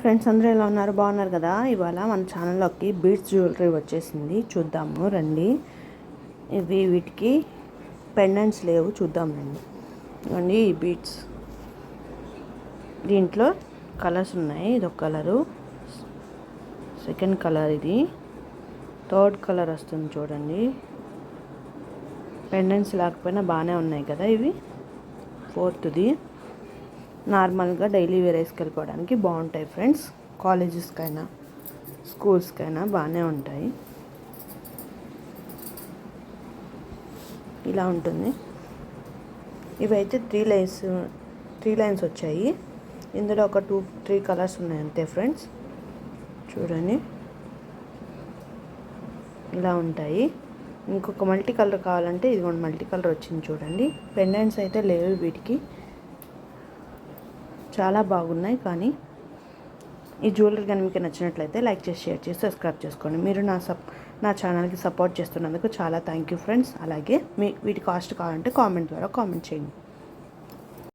Friends అందరూ ఎలా ఉన్నారు? బాగున్నారు కదా? ఇవాళ మన ఛానల్లోకి బీడ్స్ జ్యువెలరీ వచ్చేసింది, చూద్దాము రండి. వీటికి పెండెంట్స్ లేవు, చూద్దాం రండి. ఇవ్వండి ఈ బీడ్స్. దీంట్లో కలర్స్ ఉన్నాయి. ఇదొక కలరు, సెకండ్ కలర్, ఇది థర్డ్ కలర్ వస్తుంది చూడండి. పెండెంట్స్ లేకపోయినా బాగానే ఉన్నాయి కదా ఇవి. ఫోర్త్ది నార్మల్గా డైలీ వేర్ వేసుకెళ్ళిపోవడానికి బాగుంటాయి ఫ్రెండ్స్. కాలేజెస్కైనా స్కూల్స్కైనా బాగానే ఉంటాయి. ఇలా ఉంటుంది. ఇవైతే త్రీ లైన్స్ వచ్చాయి. ఇందులో ఒక 2-3 కలర్స్ ఉన్నాయి అంతే ఫ్రెండ్స్. చూడండి ఇలా ఉంటాయి. ఇంకొక మల్టీ కలర్ కావాలంటే ఇది మల్టీ కలర్ వచ్చింది చూడండి. పెండెంట్స్ అయితే లేవు వీటికి, చాలా బాగున్నాయి. కానీ ఈ జ్యువెలరీ కానీ మీకు నచ్చినట్లయితే లైక్ చేసి, షేర్ చేసి, సబ్స్క్రైబ్ చేసుకోండి. మీరు నా ఛానల్కి సపోర్ట్ చేస్తున్నందుకు చాలా థ్యాంక్ యూ ఫ్రెండ్స్. అలాగే వీటి కాస్ట్ కావాలంటే కామెంట్ ద్వారా కామెంట్ చేయండి.